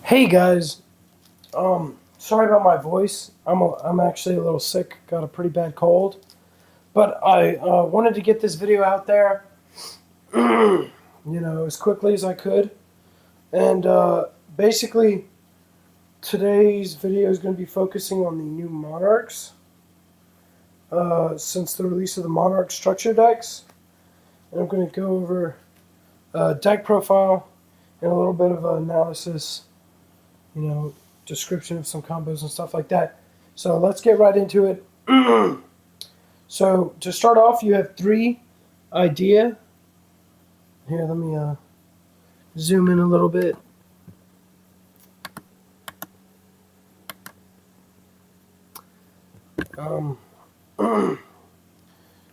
Hey guys, sorry about my voice. I'm actually a little sick. Got a pretty bad cold, but I wanted to get this video out there, as quickly as I could. And basically, today's video is going to be focusing on the new Monarchs. Since the release of the Monarch structure decks, and I'm going to go over deck profile and a little bit of analysis. Description of some combos and stuff like that. So let's get right into it. So to start off, you have three idea. Here, let me zoom in a little bit.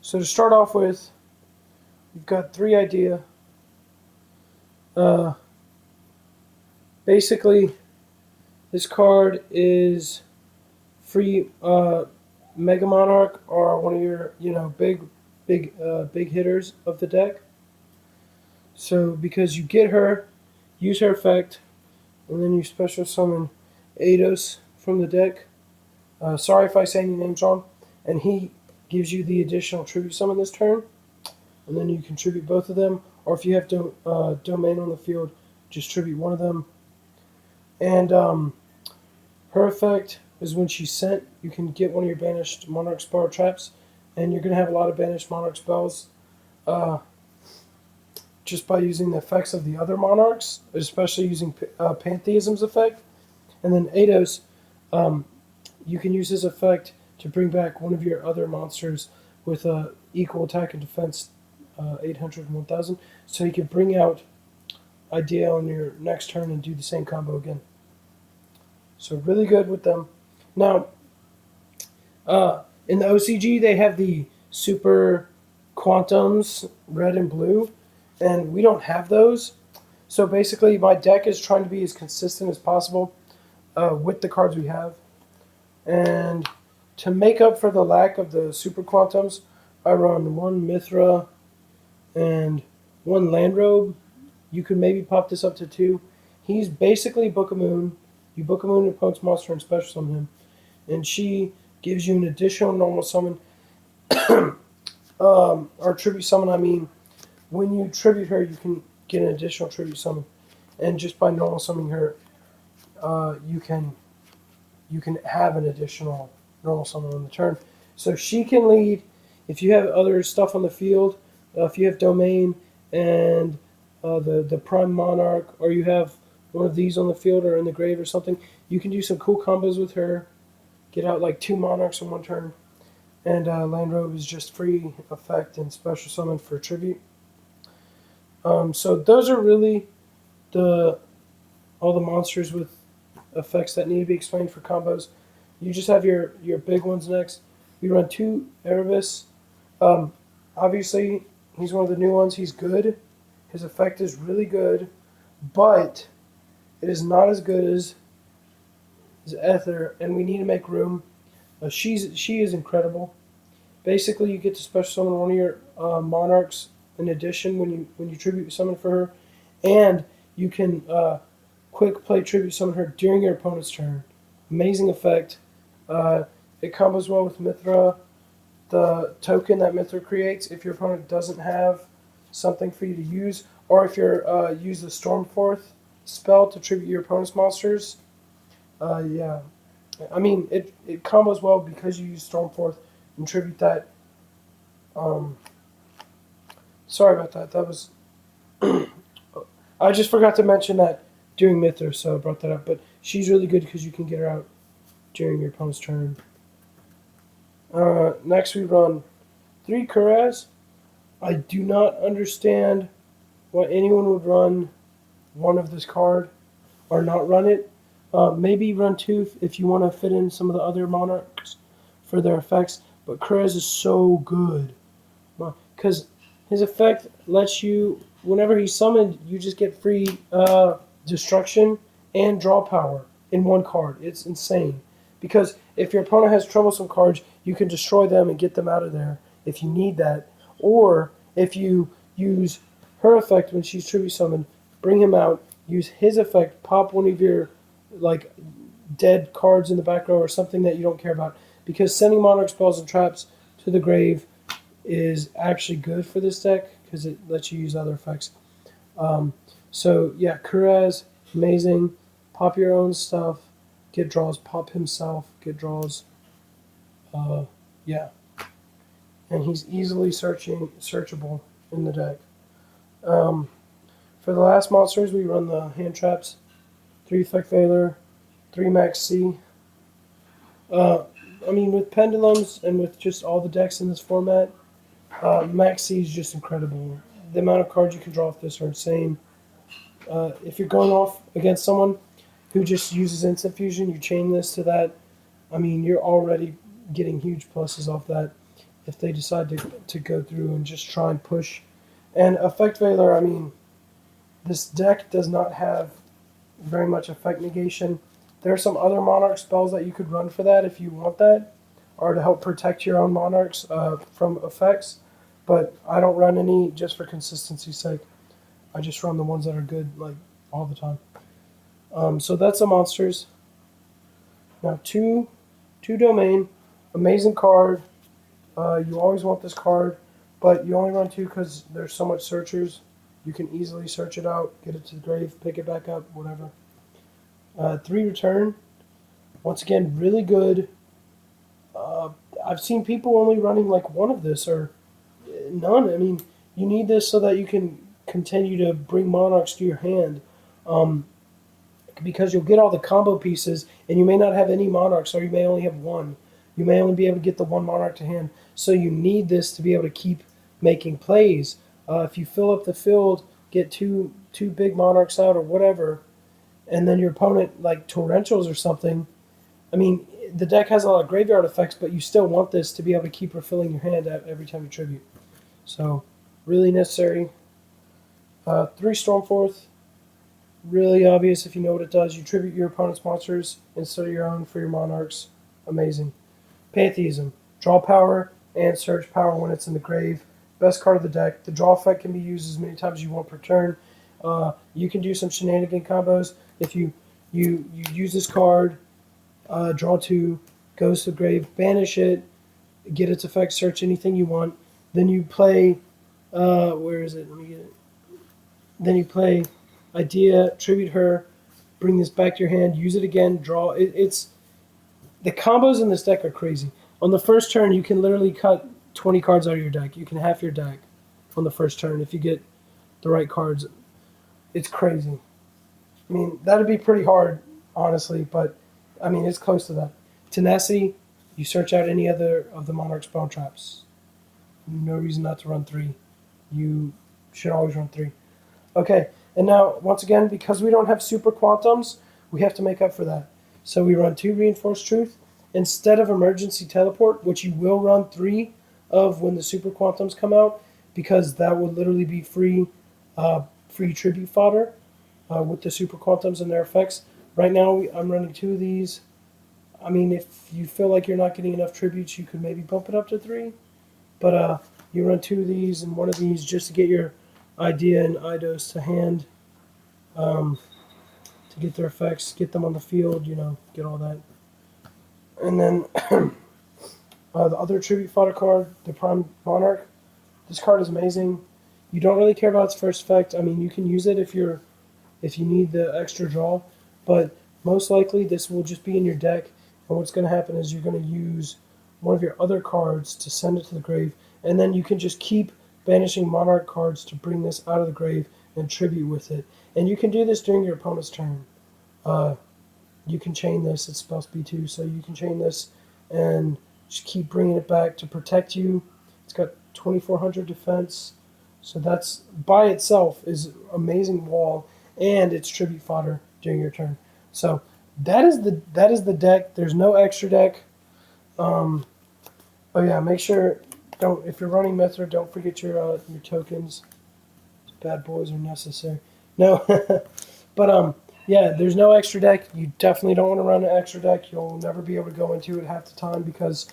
So to start off with, you've got three idea. Basically, this card is free Mega Monarch, or one of your big hitters of the deck. So because you get her, use her effect, and then you special summon Eidos from the deck. Sorry if I say any names wrong. And he gives you the additional tribute summon this turn, and then you contribute both of them. Or if you have domain on the field, just tribute one of them. And her effect is when she's sent, you can get one of your banished Monarch Spell traps, and you're going to have a lot of banished Monarch spells just by using the effects of the other Monarchs, especially using Pantheism's effect. And then Eidos, you can use his effect to bring back one of your other monsters with equal attack and defense, 800 and 1000, so you can bring out Idea on your next turn and do the same combo again. So really good with them. Now, in the OCG, they have the Super Quantums, red and blue, and we don't have those. So basically, my deck is trying to be as consistent as possible with the cards we have. And to make up for the lack of the Super Quantums, I run one Mithra and one Landrobe. You could maybe pop this up to two. He's basically Book of Moon. You Book of Moon your opponent's monster and special summon him. And she gives you an additional normal summon. Or tribute summon, I mean. When you tribute her, you can get an additional tribute summon. And just by normal summoning her, you can have an additional normal summon on the turn. So she can lead if you have other stuff on the field. If you have domain and the Prime Monarch, or you have one of these on the field or in the grave or something, you can do some cool combos with her. Get out like 2 Monarchs in one turn. And Landrobe is just free effect and special summon for tribute. So those are really all the monsters with effects that need to be explained for combos. You just have your big ones next. We run 2 Erebus. Obviously, he's one of the new ones. He's good. His effect is really good, but it is not as good as Ether, and we need to make room. She is incredible. Basically, you get to special summon one of your Monarchs in addition when you tribute summon for her, and you can quick play tribute summon her during your opponent's turn. Amazing effect. It combos well with Mithra, the token that Mithra creates if your opponent doesn't have something for you to use, or if you're use the Stormforth spell to tribute your opponent's monsters. Yeah, I mean it combos well because you use Stormforth and tribute that. Sorry about that. That was I just forgot to mention that during Mithra, so I brought that up. But she's really good because you can get her out during your opponent's turn. Next, we run 3 Kuraz. I do not understand why anyone would run one of this card or not run it. Maybe run 2 if you want to fit in some of the other Monarchs for their effects. But Kuraz is so good because his effect lets you, whenever he's summoned, you just get free destruction and draw power in one card. It's insane. Because if your opponent has troublesome cards, you can destroy them and get them out of there if you need that. Or if you use her effect when she's tribute summoned, bring him out, use his effect, pop one of your like dead cards in the back row or something that you don't care about, because sending Monarch spells and traps to the grave is actually good for this deck because it lets you use other effects. So yeah, Kuraz, amazing. Pop your own stuff, get draws, pop himself, get draws. Yeah, and he's easily searchable in the deck. For the last monsters, we run the hand traps, 3 Effect Veiler, 3 Max C. I mean, with pendulums and with just all the decks in this format, Max C is just incredible. The amount of cards you can draw off this are insane. If you're going off against someone who just uses Instant Fusion, you chain this to that. I mean, you're already getting huge pluses off that if they decide to go through and just try and push. And Effect Veiler, I mean, this deck does not have very much effect negation. There are some other Monarch spells that you could run for that if you want that, or to help protect your own Monarchs from effects. But I don't run any just for consistency's sake. I just run the ones that are good, like, all the time. So that's the monsters. Now, two domain, amazing card. You always want this card, but you only run 2 because there's so much searchers. You can easily search it out, get it to the grave, pick it back up, whatever. 3 return. Once again, really good. I've seen people only running like 1 of this or none. I mean, you need this so that you can continue to bring Monarchs to your hand. Because you'll get all the combo pieces, and you may not have any Monarchs, or you may only have 1. You may only be able to get the 1 Monarch to hand. So you need this to be able to keep making plays. If you fill up the field, get two big Monarchs out or whatever, and then your opponent, like Torrentials or something, I mean, the deck has a lot of graveyard effects, but you still want this to be able to keep refilling your hand every time you tribute. So, really necessary. 3 Stormforth, really obvious if you know what it does. You tribute your opponent's monsters instead of your own for your Monarchs. Amazing. Pantheism, draw power and search power when it's in the grave. Best card of the deck. The draw effect can be used as many times as you want per turn. You can do some shenanigan combos. If you use this card, draw 2, goes to the grave, banish it, get its effect, search anything you want. Then you play, where is it? Let me get it. Then you play Idea, tribute her, bring this back to your hand, use it again, draw. It's the combos in this deck are crazy. On the first turn, you can literally cut 20 cards out of your deck. You can half your deck on the first turn if you get the right cards. It's crazy. I mean, that'd be pretty hard, honestly, but I mean, it's close to that. Tenacity, you search out any other of the Monarch spell traps. No reason not to run 3. You should always run 3. Okay, and now, once again, because we don't have super quantums, we have to make up for that. So we run 2 Reinforced Truth. Instead of Emergency Teleport, which you will run 3 of when the super quantums come out, because that would literally be free tribute fodder with the super quantums and their effects. Right now, I'm running 2 of these. I mean, if you feel like you're not getting enough tributes, you could maybe bump it up to 3. But you run 2 of these and 1 of these just to get your Idea and Eidos to hand, to get their effects, get them on the field, get all that. And then the other tribute fodder card, the Prime Monarch. This card is amazing. You don't really care about its first effect. I mean, you can use it if you need the extra draw, but most likely this will just be in your deck. And what's going to happen is you're going to use one of your other cards to send it to the grave, and then you can just keep banishing Monarch cards to bring this out of the grave and tribute with it. And you can do this during your opponent's turn. You can chain this. It's spell speed 2, so you can chain this and just keep bringing it back to protect you. It's got 2400 defense, so that's by itself is amazing wall, and it's tribute fodder during your turn. So that is the deck. There's no extra deck. Oh yeah, make sure if you're running Mithra, don't forget your tokens. Bad boys are necessary. No, but yeah, there's no extra deck. You definitely don't want to run an extra deck. You'll never be able to go into it half the time because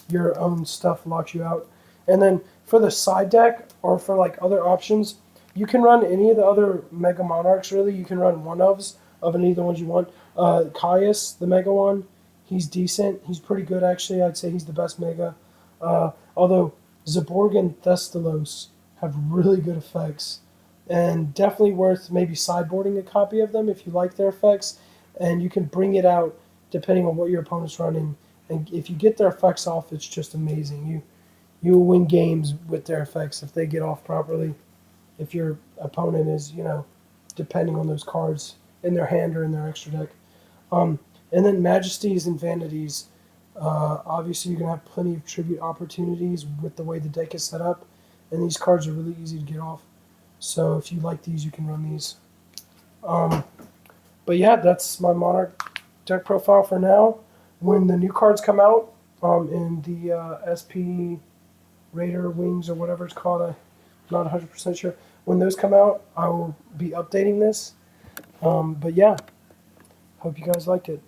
your own stuff locks you out. And then for the side deck or for like other options, you can run any of the other Mega Monarchs. Really, you can run one-ofs of any of the ones you want. Caius, the Mega one, he's decent. He's pretty good, actually. I'd say he's the best Mega. Although Zaborg and Thestalos have really good effects, and definitely worth maybe sideboarding a copy of them if you like their effects, and you can bring it out depending on what your opponent's running. And if you get their effects off, it's just amazing. You will win games with their effects if they get off properly. If your opponent is, depending on those cards in their hand or in their extra deck. Um, and then Majesties and Vanities. Obviously, you're going to have plenty of tribute opportunities with the way the deck is set up. And these cards are really easy to get off. So if you like these, you can run these. But yeah, that's my Monarch deck profile for now. When the new cards come out in the SP Raider Wings or whatever it's called, I'm not 100% sure. When those come out, I will be updating this. But yeah, hope you guys liked it.